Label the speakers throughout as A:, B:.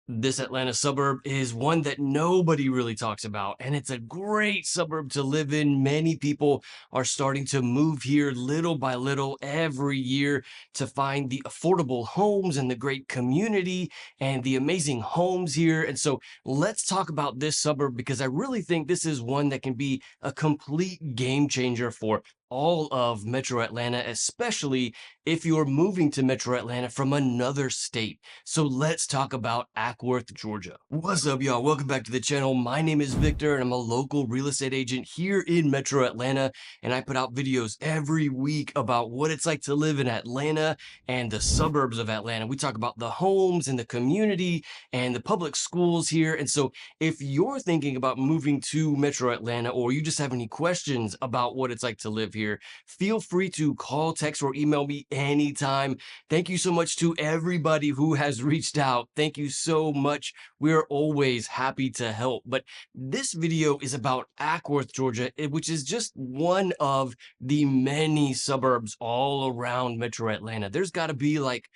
A: This Atlanta suburb is one that nobody really talks about, and it's a great suburb to live in. Many people are starting to move here little by little every year to find the affordable homes and the great community and the amazing homes here. And so let's talk about this suburb because I really think this is one that can be a complete game changer for all of Metro Atlanta, especially if you're moving to Metro Atlanta from another state. So let's talk about Acworth, Georgia. What's up, y'all? Welcome back to the channel. My name is Victor, and I'm a local real estate agent here in Metro Atlanta. And I put out videos every week about what it's like to live in Atlanta and the suburbs of Atlanta. We talk about the homes and the community and the public schools here. And so if you're thinking about moving to Metro Atlanta, or you just have any questions about what it's like to live here, feel free to call, text, or email me anytime. Thank you so much to everybody who has reached out. Thank you so much. We're always happy to help. But this video is about Acworth, Georgia, which is just one of the many suburbs all around Metro Atlanta. There's got to be like,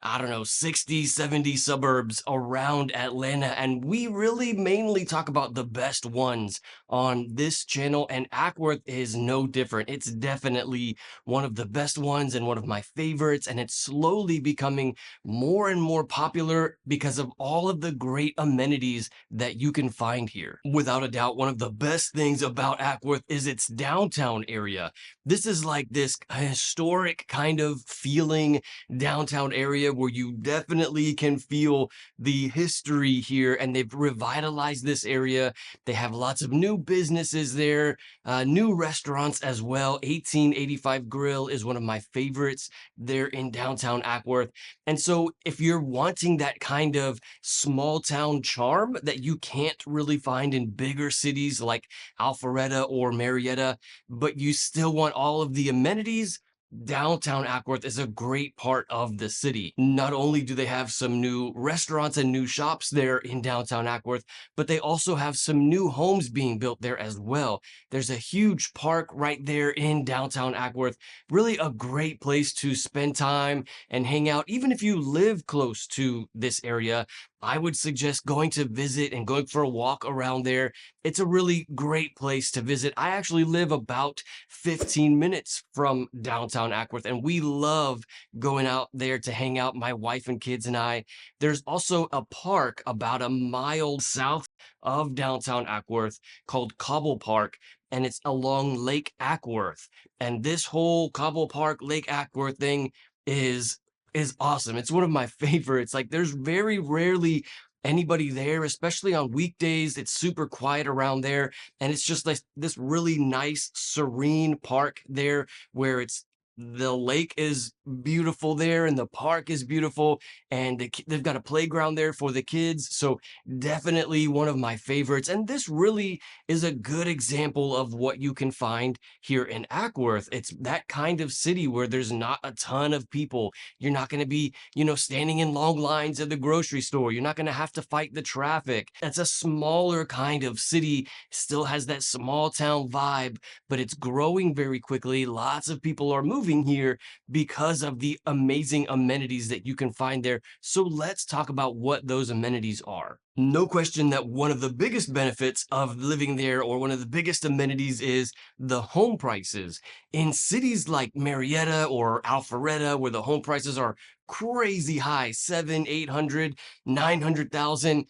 A: I don't know, 60, 70 suburbs around Atlanta. And we really mainly talk about the best ones on this channel. And Acworth is no different. It's definitely one of the best ones and one of my favorites. And it's slowly becoming more and more popular because of all of the great amenities that you can find here. Without a doubt, one of the best things about Acworth is its downtown area. This is like this historic kind of feeling downtown area where you definitely can feel the history here, and they've revitalized this area. They have lots of new businesses there, new restaurants as well. 1885 Grill is one of my favorites there in downtown Acworth. And so if you're wanting that kind of small town charm that you can't really find in bigger cities like Alpharetta or Marietta, but you still want all of the amenities, downtown Acworth is a great part of the city. Not only do they have some new restaurants and new shops there in downtown Acworth, but they also have some new homes being built there as well. There's a huge park right there in downtown Acworth. Really a great place to spend time and hang out. Even if you live close to this area, I would suggest going to visit and going for a walk around there. It's a really great place to visit. I actually live about 15 minutes from downtown Acworth, and we love going out there to hang out, my wife and kids and I. There's also a park about a mile south of downtown Acworth called Cobble Park, and it's along Lake Acworth. And this whole Cobble Park, Lake Acworth thing is awesome. It's one of my favorites. Like, there's very rarely anybody there, especially on weekdays. It's super quiet around there, and it's just like this really nice, serene park there where the lake is beautiful there and the park is beautiful, and they've got a playground there for the kids. So definitely one of my favorites. And this really is a good example of what you can find here in Acworth. It's that kind of city where there's not a ton of people. You're not going to be, standing in long lines at the grocery store. You're not going to have to fight the traffic. It's a smaller kind of city, still has that small town vibe, but it's growing very quickly. Lots of people are moving here because of the amazing amenities that you can find there. So let's talk about what those amenities are. No question that one of the biggest benefits of living there, or one of the biggest amenities, is the home prices. In cities like Marietta or Alpharetta, where the home prices are crazy high, 7, 800, 900,000.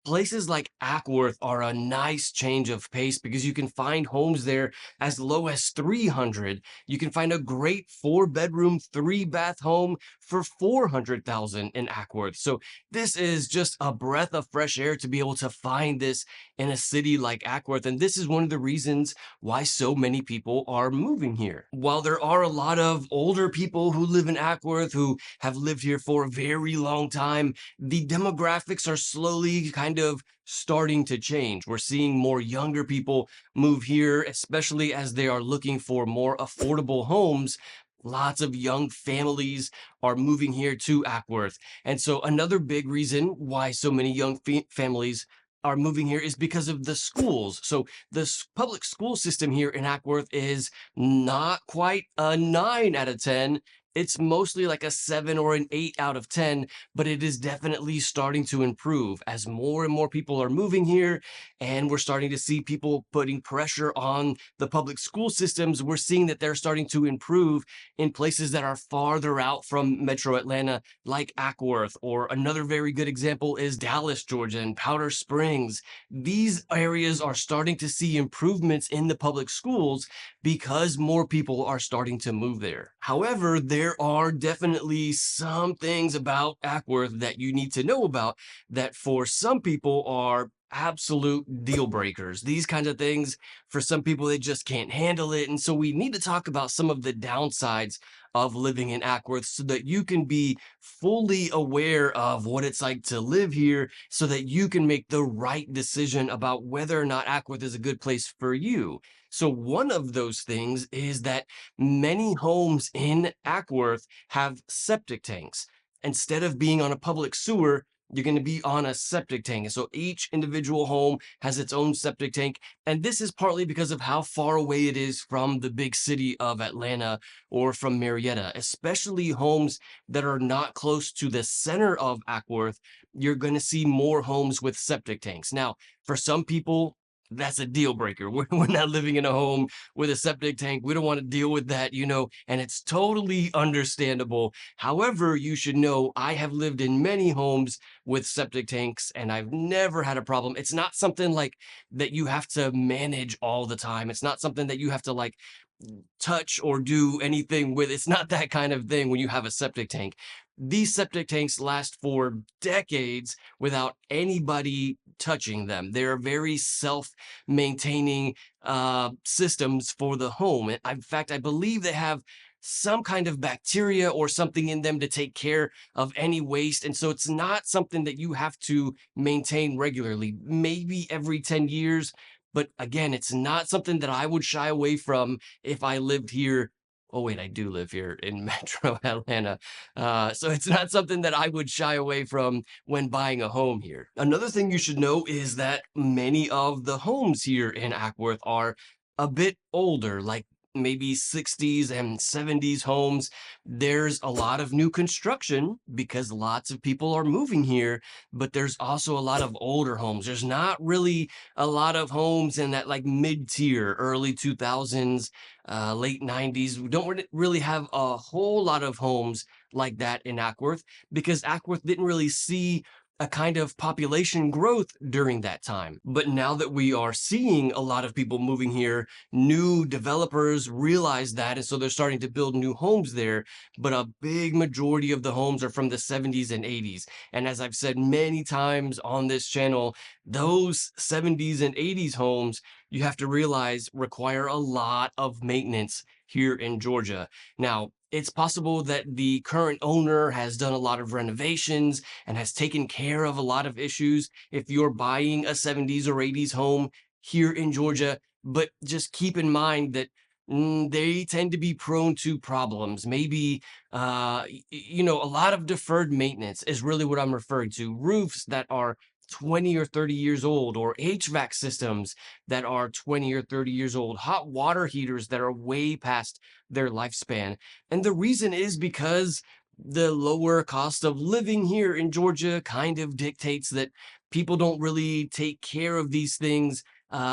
A: Places like Acworth are a nice change of pace because you can find homes there as low as 300. You can find a great 4-bedroom, 3-bath home for 400,000 in Acworth. So this is just a breath of fresh air to be able to find this in a city like Acworth. And this is one of the reasons why so many people are moving here. While there are a lot of older people who live in Acworth who have lived here for a very long time, the demographics are slowly kind of starting to change. We're seeing more younger people move here, especially as they are looking for more affordable homes. Lots of young families are moving here to Acworth. And so another big reason why so many young families are moving here is because of the schools. So the public school system here in Acworth is not quite a 9 out of 10. it's mostly like a 7 or an 8 out of 10, but it is definitely starting to improve as more and more people are moving here, and we're starting to see people putting pressure on the public school systems. We're seeing that they're starting to improve in places that are farther out from Metro Atlanta, like Acworth, or another very good example is Dallas, Georgia, and Powder Springs. These areas are starting to see improvements in the public schools because more people are starting to move there. However, there are definitely some things about Acworth that you need to know about that for some people are absolute deal breakers. These kinds of things, for some people, they just can't handle it. And so we need to talk about some of the downsides of living in Acworth so that you can be fully aware of what it's like to live here so that you can make the right decision about whether or not Acworth is a good place for you. So one of those things is that many homes in Acworth have septic tanks. Instead of being on a public sewer, you're going to be on a septic tank. And so each individual home has its own septic tank. And this is partly because of how far away it is from the big city of Atlanta or from Marietta, especially homes that are not close to the center of Acworth. You're going to see more homes with septic tanks. Now, for some people, that's a deal breaker. We're not living in a home with a septic tank. We don't want to deal with that, and it's totally understandable. However, you should know I have lived in many homes with septic tanks and I've never had a problem. It's not something like that you have to manage all the time. It's not something that you have to like touch or do anything with. It's not that kind of thing when you have a septic tank. These septic tanks last for decades without anybody touching them. They're very self-maintaining systems for the home. And in fact, I believe they have some kind of bacteria or something in them to take care of any waste. And so it's not something that you have to maintain regularly, maybe every 10 years. But again, it's not something that I would shy away from if I lived here. Oh, wait, I do live here in Metro Atlanta. So it's not something that I would shy away from when buying a home here. Another thing you should know is that many of the homes here in Acworth are a bit older, like maybe 60s and 70s homes. There's a lot of new construction because lots of people are moving here, but there's also a lot of older homes. There's not really a lot of homes in that like mid-tier, early 2000s, late 90s. We don't really have a whole lot of homes like that in Acworth because Acworth didn't really see a kind of population growth during that time. But now that we are seeing a lot of people moving here, new developers realize that, and so they're starting to build new homes there. But a big majority of the homes are from the 70s and 80s. And as I've said many times on this channel, those 70s and 80s homes, you have to realize, require a lot of maintenance here in Georgia. Now, it's possible that the current owner has done a lot of renovations and has taken care of a lot of issues if you're buying a 70s or 80s home here in Georgia. But just keep in mind that they tend to be prone to problems. Maybe, a lot of deferred maintenance is really what I'm referring to. Roofs that are 20 or 30 years old, or HVAC systems that are 20 or 30 years old, hot water heaters that are way past their lifespan. And the reason is because the lower cost of living here in Georgia kind of dictates that people don't really take care of these things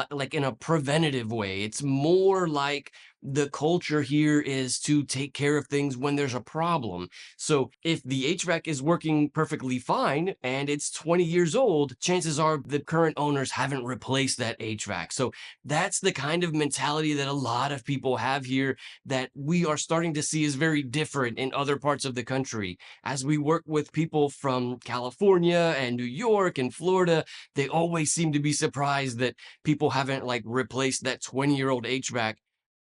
A: like in a preventative way. It's more like the culture here is to take care of things when there's a problem. So if the HVAC is working perfectly fine and it's 20 years old, chances are the current owners haven't replaced that HVAC. So that's the kind of mentality that a lot of people have here that we are starting to see is very different in other parts of the country. As we work with people from California and New York and Florida, they always seem to be surprised that people haven't like replaced that 20-year-old HVAC.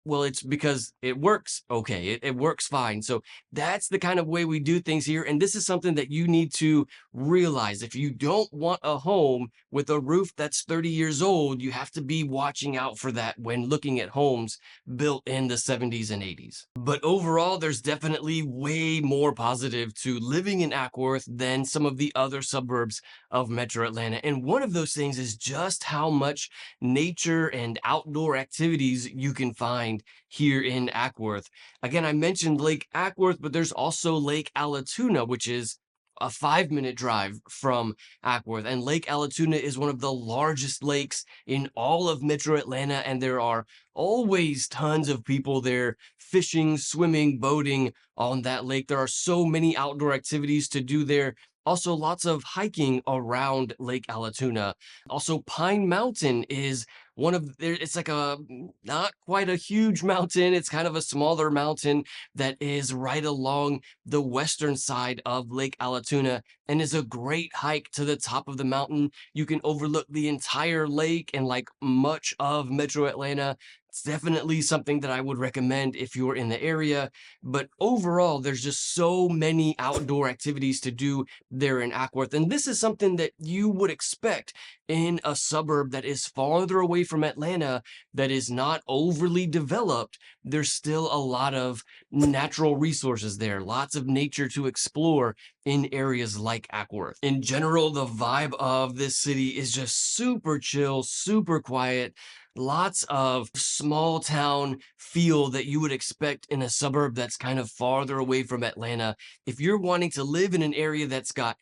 A: Well, it's because it works okay. It works fine. So that's the kind of way we do things here. And this is something that you need to realize. If you don't want a home with a roof that's 30 years old, you have to be watching out for that when looking at homes built in the 70s and 80s. But overall, there's definitely way more positive to living in Acworth than some of the other suburbs of Metro Atlanta. And one of those things is just how much nature and outdoor activities you can find find here in Acworth. Again, I mentioned Lake Acworth, but there's also Lake Allatoona, which is a 5-minute drive from Acworth. And Lake Allatoona is one of the largest lakes in all of Metro Atlanta, and there are always tons of people there fishing, swimming, boating on that lake. There are so many outdoor activities to do there. Also, lots of hiking around Lake Allatoona. Also, Pine Mountain is one of there. It's like a not quite a huge mountain. It's kind of a smaller mountain that is right along the western side of Lake Allatoona and is a great hike to the top of the mountain. You can overlook the entire lake and like much of Metro Atlanta. It's definitely something that I would recommend if you're in the area. But overall, there's just so many outdoor activities to do there in Acworth. And this is something that you would expect in a suburb that is farther away from Atlanta, that is not overly developed. There's still a lot of natural resources there, lots of nature to explore in areas like Acworth. In general, the vibe of this city is just super chill, super quiet. Lots of small town feel that you would expect in a suburb that's kind of farther away from Atlanta. If you're wanting to live in an area that's got,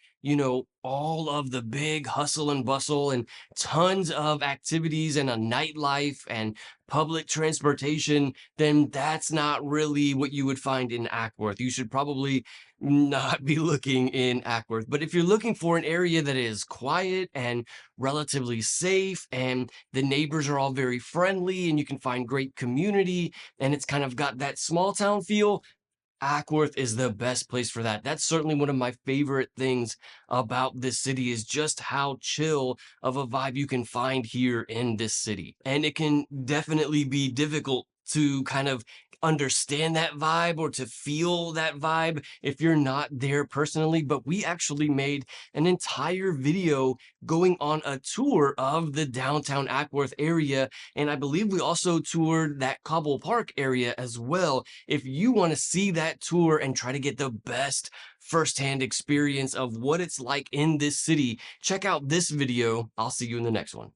A: all of the big hustle and bustle and tons of activities and a nightlife and public transportation, then that's not really what you would find in Acworth. You should probably not be looking in Acworth. But if you're looking for an area that is quiet and relatively safe, and the neighbors are all very friendly, and you can find great community, and it's kind of got that small town feel, Acworth is the best place for that. That's certainly one of my favorite things about this city is just how chill of a vibe you can find here in this city. And it can definitely be difficult to kind of understand that vibe or to feel that vibe if you're not there personally. But we actually made an entire video going on a tour of the downtown Acworth area. And I believe we also toured that Cobble Park area as well. If you want to see that tour and try to get the best firsthand experience of what it's like in this city, check out this video. I'll see you in the next one.